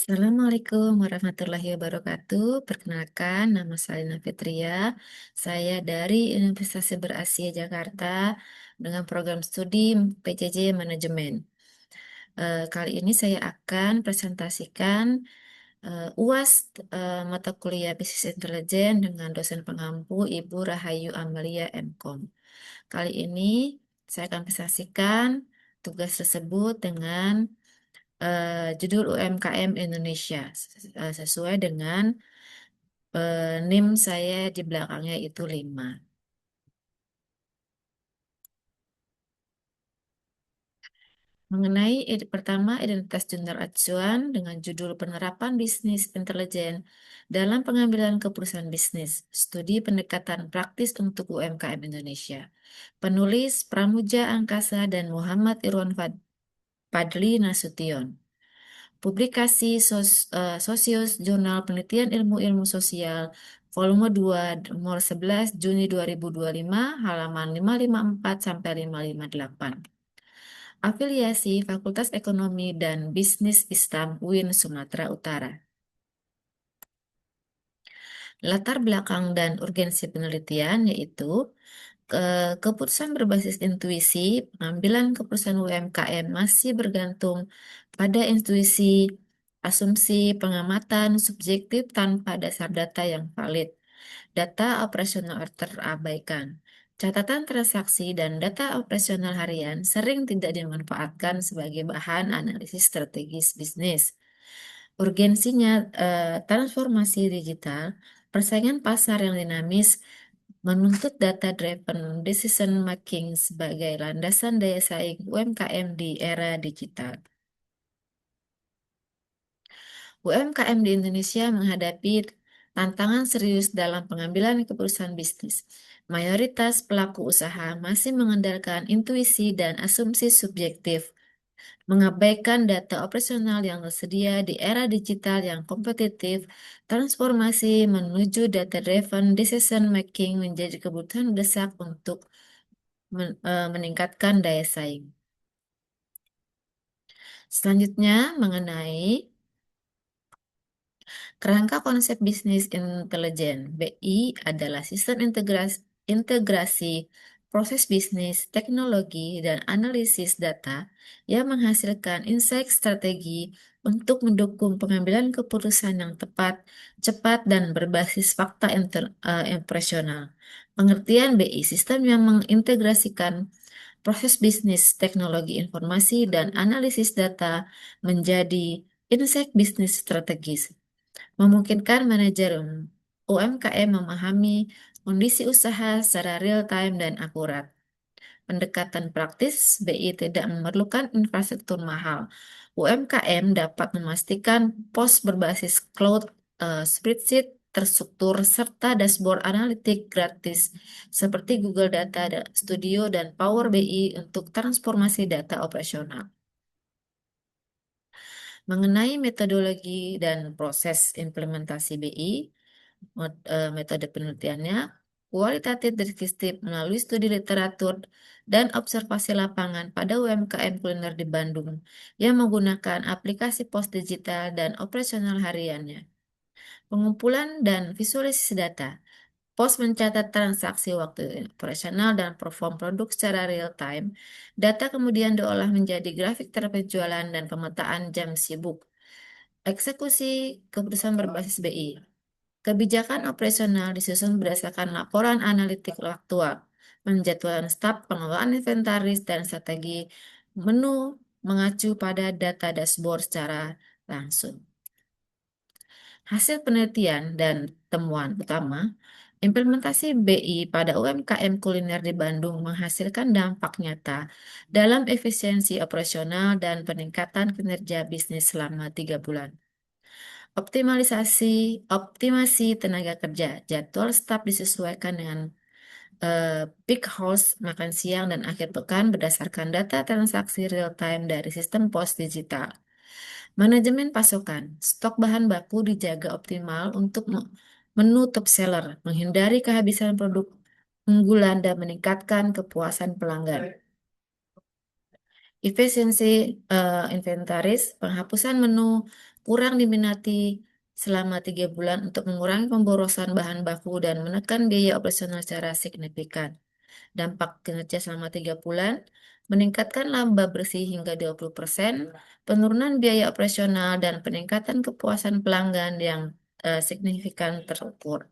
Assalamualaikum warahmatullahi wabarakatuh. Perkenalkan, nama saya Lina Fitria. Saya dari Universitas Cyber Asia Jakarta dengan program studi PJJ Manajemen. Kali ini saya akan presentasikan UAS mata kuliah Bisnis Intelijen dengan dosen pengampu Ibu Rahayu Amalia MKom. Kali ini saya akan presentasikan tugas tersebut dengan judul UMKM Indonesia sesuai dengan NIM saya di belakangnya itu 5. Mengenai pertama identitas jurnal acuan dengan judul Penerapan Bisnis Intelijen dalam Pengambilan Keputusan Bisnis, Studi Pendekatan Praktis untuk UMKM Indonesia. Penulis Pramuja Angkasa dan Muhammad Irwan Padli Nasution. Publikasi Sosius Jurnal Penelitian Ilmu-Ilmu Sosial Volume 2 nomor 11 Juni 2025 halaman 554 sampai 558. Afiliasi Fakultas Ekonomi dan Bisnis Islam UIN Sumatera Utara. Latar belakang dan urgensi penelitian yaitu keputusan berbasis intuisi, pengambilan keputusan UMKM masih bergantung pada intuisi, asumsi, pengamatan subjektif tanpa dasar data yang valid. Data operasional terabaikan. Catatan transaksi dan data operasional harian sering tidak dimanfaatkan sebagai bahan analisis strategis bisnis. Urgensinya transformasi digital, persaingan pasar yang dinamis, menuntut data-driven decision making sebagai landasan daya saing UMKM di era digital. UMKM di Indonesia menghadapi tantangan serius dalam pengambilan keputusan bisnis. Mayoritas pelaku usaha masih mengandalkan intuisi dan asumsi subjektif, mengabaikan data operasional yang tersedia di era digital yang kompetitif. Transformasi menuju data-driven decision making menjadi kebutuhan mendesak untuk meningkatkan daya saing. Selanjutnya, mengenai kerangka konsep bisnis intelijen. BI adalah sistem integrasi proses bisnis, teknologi, dan analisis data yang menghasilkan insight strategi untuk mendukung pengambilan keputusan yang tepat, cepat, dan berbasis fakta operasional. Pengertian BI, sistem yang mengintegrasikan proses bisnis, teknologi informasi, dan analisis data menjadi insight bisnis strategis, memungkinkan manajer UMKM memahami kondisi usaha secara real-time dan akurat. Pendekatan praktis, BI tidak memerlukan infrastruktur mahal. UMKM dapat memastikan pos berbasis cloud, spreadsheet terstruktur, serta dashboard analitik gratis seperti Google Data Studio dan Power BI untuk transformasi data operasional. Mengenai metodologi dan proses implementasi BI, metode penelitiannya kualitatif deskriptif melalui studi literatur dan observasi lapangan pada UMKM kuliner di Bandung yang menggunakan aplikasi pos digital dan operasional hariannya. Pengumpulan dan visualisasi data. Pos mencatat transaksi waktu operasional dan perform produk secara real time. Data kemudian diolah menjadi grafik terpenjualan dan pemetaan jam sibuk. Eksekusi keputusan berbasis BI. Kebijakan operasional disusun berdasarkan laporan analitik aktual, penjadwalan staf, pengelolaan inventaris, dan strategi menu mengacu pada data dashboard secara langsung. Hasil penelitian dan temuan utama, implementasi BI pada UMKM kuliner di Bandung menghasilkan dampak nyata dalam efisiensi operasional dan peningkatan kinerja bisnis selama 3 bulan. Optimasi tenaga kerja. Jadwal staf disesuaikan dengan peak hours, makan siang, dan akhir pekan berdasarkan data transaksi real-time dari sistem pos digital. Manajemen pasokan. Stok bahan baku dijaga optimal untuk menu top seller, menghindari kehabisan produk unggulan, dan meningkatkan kepuasan pelanggan. Efisiensi inventaris, penghapusan menu kurang diminati selama 3 bulan untuk mengurangi pemborosan bahan baku dan menekan biaya operasional secara signifikan. Dampak kinerja selama 3 bulan, meningkatkan laba bersih hingga 20%, penurunan biaya operasional, dan peningkatan kepuasan pelanggan yang signifikan terukur.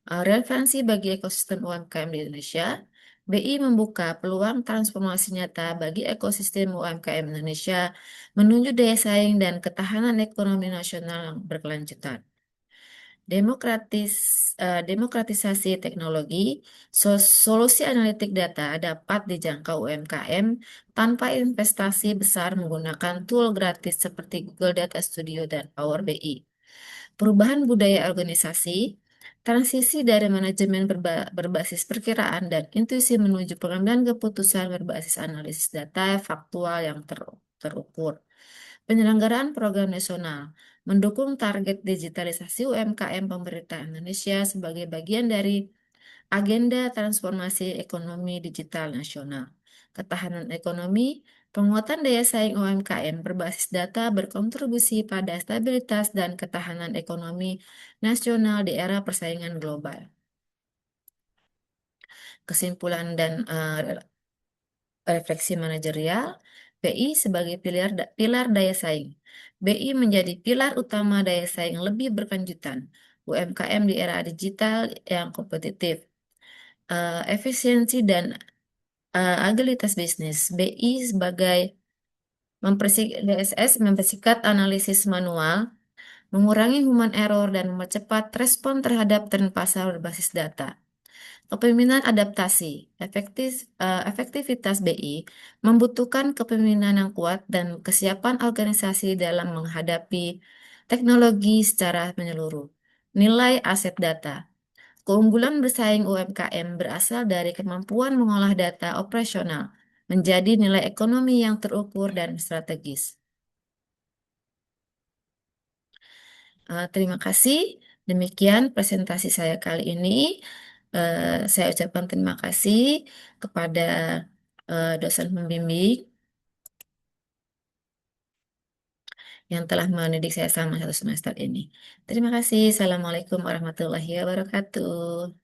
Relevansi bagi ekosistem UMKM di Indonesia, BI membuka peluang transformasi nyata bagi ekosistem UMKM Indonesia menuju daya saing dan ketahanan ekonomi nasional yang berkelanjutan. Demokratisasi teknologi, solusi analitik data dapat dijangkau UMKM tanpa investasi besar menggunakan tool gratis seperti Google Data Studio dan Power BI. Perubahan budaya organisasi, transisi dari manajemen berbasis perkiraan dan intuisi menuju pengambilan keputusan berbasis analisis data faktual yang terukur. Penyelenggaraan program nasional mendukung target digitalisasi UMKM pemerintah Indonesia sebagai bagian dari agenda transformasi ekonomi digital nasional. Ketahanan ekonomi, penguatan daya saing UMKM berbasis data berkontribusi pada stabilitas dan ketahanan ekonomi nasional di era persaingan global. Kesimpulan dan refleksi manajerial, BI sebagai pilar daya saing. BI menjadi pilar utama daya saing lebih berkelanjutan. UMKM di era digital yang kompetitif, efisiensi dan agilitas bisnis. BI sebagai DSS mempersikat analisis manual, mengurangi human error dan mempercepat respon terhadap tren pasar berbasis data. Kepemimpinan adaptasi, efektivitas BI membutuhkan kepemimpinan yang kuat dan kesiapan organisasi dalam menghadapi teknologi secara menyeluruh. Nilai aset data. Keunggulan bersaing UMKM berasal dari kemampuan mengolah data operasional menjadi nilai ekonomi yang terukur dan strategis. Terima kasih. Demikian presentasi saya kali ini. Saya ucapkan terima kasih kepada dosen pembimbing yang telah mendidik saya selama 1 semester ini. Terima kasih. Assalamualaikum warahmatullahi wabarakatuh.